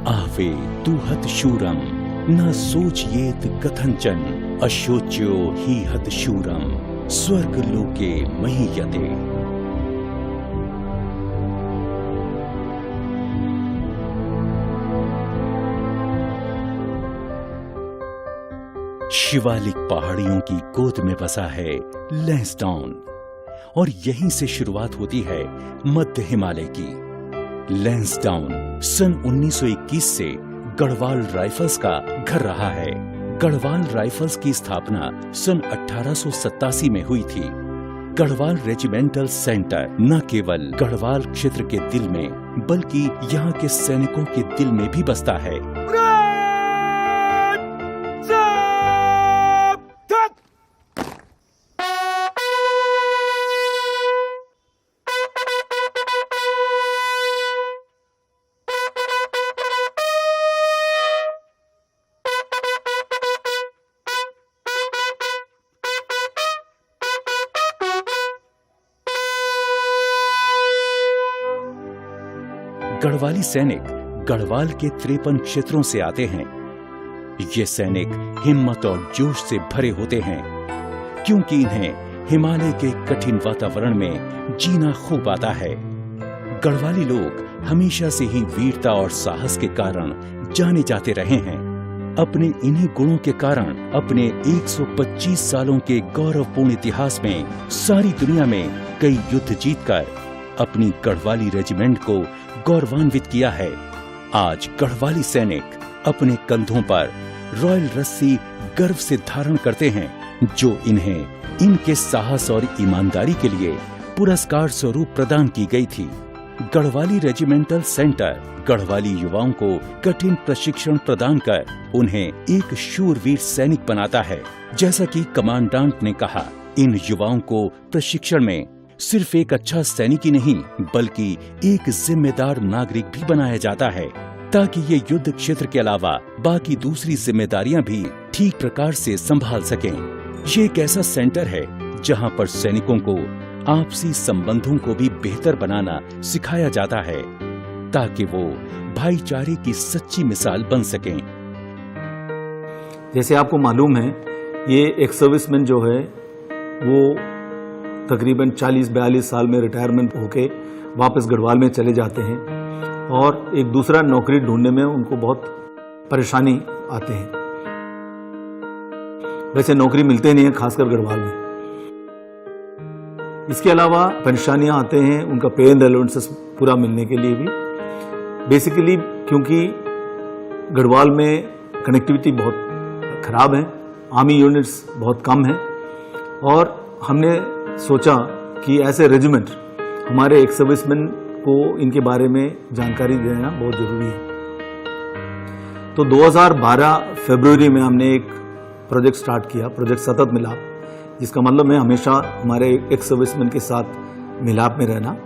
आवे तू शूरम न सोचयेत कथंचन अशोच्यो ही हत शूरम स्वर्ग लोके महीयते। शिवालिक पहाड़ियों की गोद में बसा है लैंसडाउन और यहीं से शुरुआत होती है मध्य हिमालय की। लैंसडाउन सन 1921 से गढ़वाल राइफल्स का घर रहा है। गढ़वाल राइफल्स की स्थापना सन 1887 में हुई थी। गढ़वाल रेजिमेंटल सेंटर न केवल गढ़वाल क्षेत्र के दिल में बल्कि यहाँ के सैनिकों के दिल में भी बसता है। गढ़वाली सैनिक गढ़वाल के 53 क्षेत्रों से आते हैं। ये सैनिक हिम्मत और जोश से भरे होते हैं क्योंकि इन्हें हिमालय के कठिन वातावरण में जीना खूब आता है। गढ़वाली लोग हमेशा से ही वीरता और साहस के कारण जाने जाते रहे हैं। अपने इन्हीं गुणों के कारण अपने 125 सालों के गौरवपूर्ण इतिहास में सारी दुनिया में कई युद्ध जीतकर अपनी गढ़वाली रेजिमेंट को गौरवान्वित किया है। आज गढ़वाली सैनिक अपने कंधों पर रॉयल रस्सी गर्व से धारण करते हैं जो इन्हें इनके साहस और ईमानदारी के लिए पुरस्कार स्वरूप प्रदान की गई थी। गढ़वाली रेजिमेंटल सेंटर गढ़वाली युवाओं को कठिन प्रशिक्षण प्रदान कर उन्हें एक शूरवीर सैनिक बनाता है। जैसा कि कमांडेंट ने कहा, इन युवाओं को प्रशिक्षण में सिर्फ एक अच्छा सैनिक ही नहीं बल्कि एक जिम्मेदार नागरिक भी बनाया जाता है ताकि ये युद्ध क्षेत्र के अलावा बाकी दूसरी जिम्मेदारियां भी ठीक प्रकार से संभाल सकें। ये एक ऐसा सेंटर है जहां पर सैनिकों को आपसी संबंधों को भी बेहतर बनाना सिखाया जाता है ताकि वो भाईचारे की सच्ची मिसाल बन सकें। जैसे आपको मालूम है, ये एक सर्विसमैन जो है वो तकरीबन 40-42 साल में रिटायरमेंट होके वापस गढ़वाल में चले जाते हैं और एक दूसरा नौकरी ढूंढने में उनको बहुत परेशानी आते हैं। वैसे नौकरी मिलते नहीं है, खासकर गढ़वाल में। इसके अलावा परेशानियां आते हैं उनका पे एंड अलाउंसेस पूरा मिलने के लिए भी। बेसिकली क्योंकि गढ़वाल में कनेक्टिविटी बहुत खराब है, आर्मी यूनिट्स बहुत कम हैं और हमने सोचा कि ऐसे रेजिमेंट हमारे एक सर्विसमैन को इनके बारे में जानकारी देना बहुत जरूरी है। तो 2012 फरवरी में हमने एक प्रोजेक्ट स्टार्ट किया, प्रोजेक्ट सतत मिलाप, जिसका मतलब है हमेशा हमारे एक सर्विसमैन के साथ मिलाप में रहना।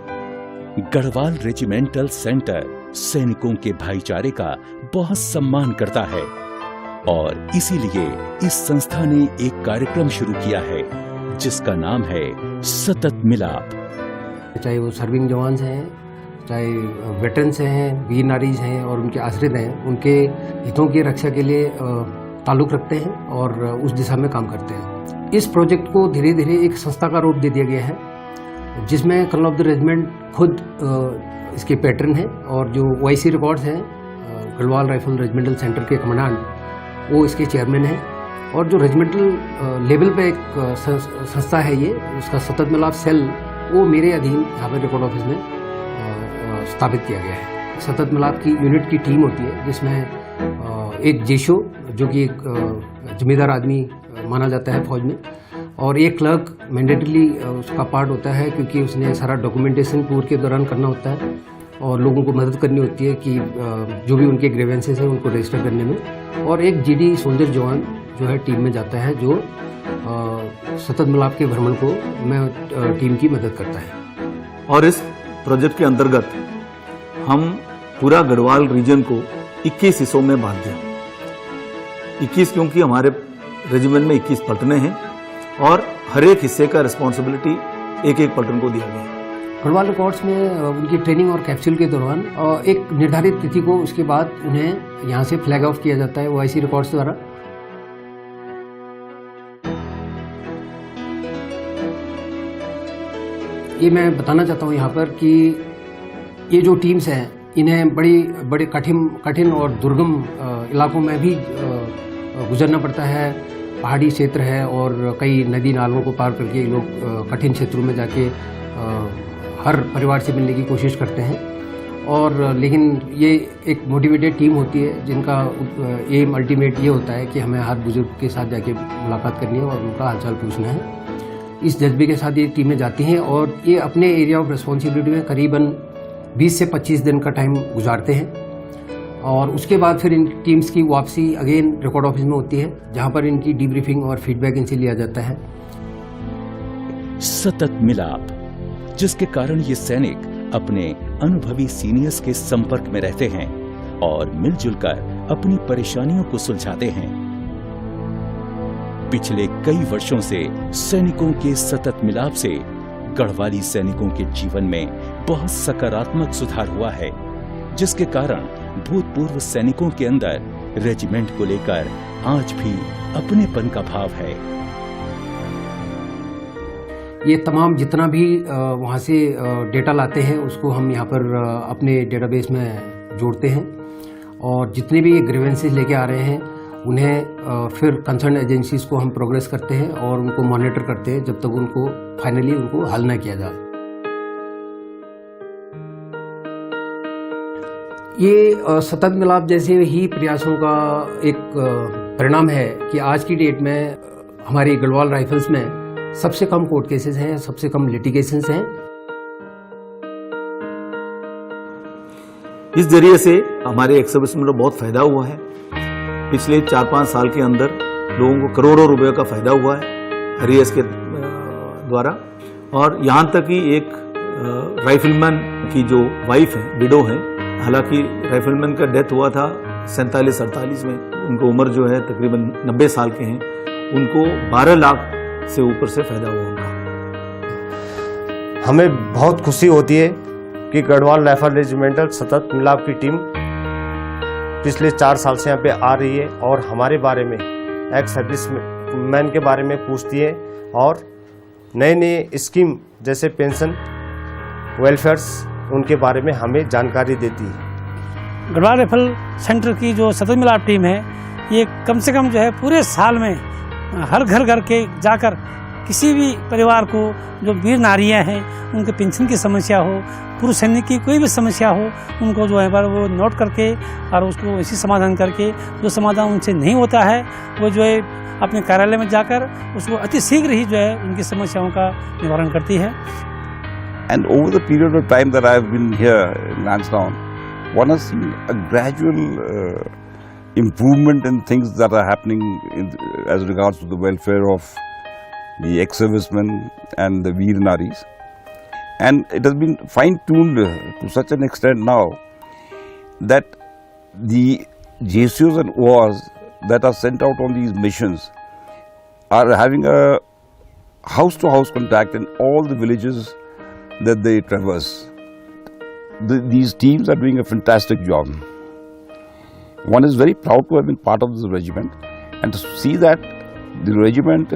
गढ़वाल रेजिमेंटल सेंटर सैनिकों के भाईचारे का बहुत सम्मान करता है और इसीलिए इस संस्था ने एक कार्यक्रम शुरू किया है जिसका नाम है सतत मिलाप। चाहे वो सर्विंग जवान हैं, चाहे वेटरन्स हैं, वीर नारीज हैं और उनके आश्रित हैं, उनके हितों की रक्षा के लिए ताल्लुक रखते हैं और उस दिशा में काम करते हैं। इस प्रोजेक्ट को धीरे धीरे एक संस्था का रूप दे दिया गया है जिसमें कर्नल ऑफ द रेजिमेंट खुद इसके पैटर्न है और जो OIC रिकॉर्ड्स हैं गढ़वाल राइफल रेजिमेंटल सेंटर के कमांडेंट वो इसके चेयरमैन हैं और जो रेजिमेंटल लेवल पे एक संस्था है ये, उसका सतत मिलाप सेल वो मेरे अधीन यहाँ पर रिकॉर्ड ऑफिस में स्थापित किया गया है। सतत मिलाप की यूनिट की टीम होती है जिसमें एक जेशो जो कि एक जिम्मेदार आदमी माना जाता है फौज में और एक क्लर्क मैंडेटरी उसका पार्ट होता है क्योंकि उसने सारा डॉक्यूमेंटेशन टूर के दौरान करना होता है और लोगों को मदद करनी होती है कि जो भी उनके ग्रेवेंसेस हैं उनको रजिस्टर करने में। और एक GD सोल्जर जवान जो है टीम में जाता है जो सतत मिलाप के भ्रमण को में टीम की मदद करता है। और इस प्रोजेक्ट के अंतर्गत हम पूरा गढ़वाल रीजन को 21 हिस्सों में बांट दिया। 21 क्योंकि हमारे रेजिमेंट में 21 पलटने हैं और हर एक हिस्से का रिस्पॉन्सिबिलिटी एक एक पलटन को दिया गया। गढ़वाल रिकॉर्ड्स में उनकी ट्रेनिंग और कैप्सूल के दौरान एक निर्धारित तिथि को उसके बाद उन्हें यहाँ से फ्लैग ऑफ किया जाता है OIC रिकॉर्ड्स द्वारा। ये मैं बताना चाहता हूँ यहाँ पर कि ये जो टीम्स हैं इन्हें बड़े कठिन और दुर्गम इलाकों में भी गुजरना पड़ता है। पहाड़ी क्षेत्र है और कई नदी नालों को पार करके ये लोग कठिन क्षेत्रों में जाके हर परिवार से मिलने की कोशिश करते हैं। और लेकिन ये एक मोटिवेटेड टीम होती है जिनका एम अल्टीमेट ये होता है कि हमें हर बुजुर्ग के साथ जाके मुलाकात करनी है और उनका हालचाल पूछना है। इस जज्बे के साथ ये टीमें जाती हैं और ये अपने एरिया ऑफ रिस्पॉन्सिबिलिटी में करीबन 20 से 25 दिन का टाइम गुजारते हैं। और उसके बाद फिर इन टीम्स की वापसी अगेन रिकॉर्ड ऑफिस में होती है, जहां पर इनकी डीब्रीफिंग और फीडबैक इनसे लिया जाता है। सतत मिलाप, जिसके कारण ये सैनिक अपने अनुभवी सीनियर्स के संपर्क में रहते हैं और मिलजुल कर अपनी परेशानियों को सुलझाते हैं। पिछले कई वर्षों से सैनिकों के सतत मिलाप से गढ़वाली सैनिकों के जीवन में बहुत सकारात्मक सुधार हुआ है, जिसके कारण भूतपूर्व सैनिकों के अंदर रेजिमेंट को लेकर आज भी अपनेपन का भाव है। ये तमाम जितना भी वहाँ से डेटा लाते हैं उसको हम यहाँ पर अपने डेटाबेस में जोड़ते हैं और जितने भी ग्रीवेंसेस लेके आ रहे हैं उन्हें फिर कंसर्न एजेंसीज को हम प्रोग्रेस करते हैं और उनको मॉनिटर करते हैं जब तक उनको फाइनली उनको हल न किया जाए। ये सतत मिलाप जैसे ही प्रयासों का एक परिणाम है कि आज की डेट में हमारी गढ़वाल राइफल्स में सबसे कम कोर्ट केसेस हैं, सबसे कम लिटिगेशंस हैं। इस जरिए से हमारे एक्स सर्विसमैन को बहुत फायदा हुआ है। पिछले 4-5 साल के अंदर लोगों को करोड़ों रुपए का फायदा हुआ है RES के द्वारा। और यहाँ तक कि एक राइफलमैन की जो वाइफ है, विडो है, हालांकि राइफलमैन का डेथ हुआ था 47-48 में, उनको उम्र जो है तकरीबन 90 साल के हैं, उनको 12 लाख से ऊपर से फायदा हुआ उनका। हमें बहुत खुशी होती है कि गढ़वाल राइफल रेजिमेंटल सतत मिलाप की टीम पिछले 4 साल से यहाँ पे आ रही है और हमारे बारे में एक्स सर्विस मैन के बारे में पूछती है और नए नए स्कीम जैसे पेंशन वेलफेयर्स उनके बारे में हमें जानकारी देती है। गढ़वाल राइफल सेंटर की जो सतत मिलाप टीम है ये कम से कम जो है पूरे साल में हर घर के जाकर किसी भी परिवार को जो वीर नारियां हैं उनके पेंशन की समस्या हो, पूर्व सैनिक की कोई भी समस्या हो, उनको जो है पर वो नोट करके और उसको इसी समाधान करके जो समाधान उनसे नहीं होता है वो जो है अपने कार्यालय में जाकर उसको अति शीघ्र ही जो है उनकी समस्याओं का निवारण करती है। And over the period of time that I have been here in Lansdowne, one has seen a gradual improvement in things that are happening as regards to the welfare of the ex-servicemen and the Veer Naris. And it has been fine-tuned to such an extent now that the JCOs and ORs that are sent out on these missions are having a house-to-house contact in all the villages that they traverse. These teams are doing a fantastic job. One is very proud to have been part of this regiment and to see that the regiment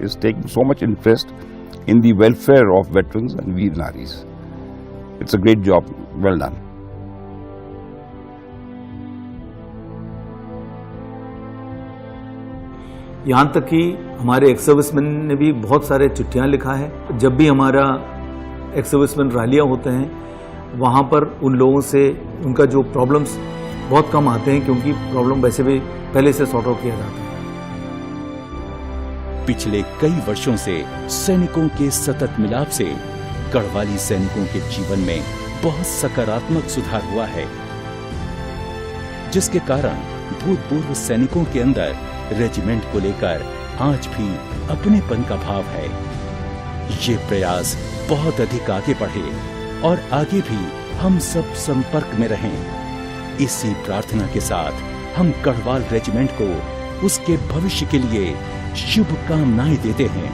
is taking so much interest in the welfare of veterans and Veer Naris. It's a great job. Well done. यहाँ तक कि हमारे ex serviceman ने भी बहुत सारे चिट्ठियाँ लिखा है। जब भी हमारा एक्स सर्विसमैन रैलियाँ होते हैं वहाँ पर उन लोगों से उनका जो प्रॉब्लम्स बहुत कम आते हैं, क्योंकि प्रॉब्लम वैसे भी पहले से सॉर्ट आउट किया जाता है। पिछले कई वर्षों से सैनिकों के सतत मिलाप से गढ़वाली सैनिकों के जीवन में बहुत सकारात्मक सुधार हुआ है, जिसके कारण भूतपूर्व सैनिकों के अंदर रेजिमेंट को लेकर आज भी अपनेपन का भाव है। ये प्रयास बहुत अधिक आगे बढ़े और आगे भी हम सब संपर्क में रहें। इसी प्रार्थना के साथ हम गढ़वाल रेजिमेंट को उसके भविष्य के लिए शुभकामनाएं देते हैं।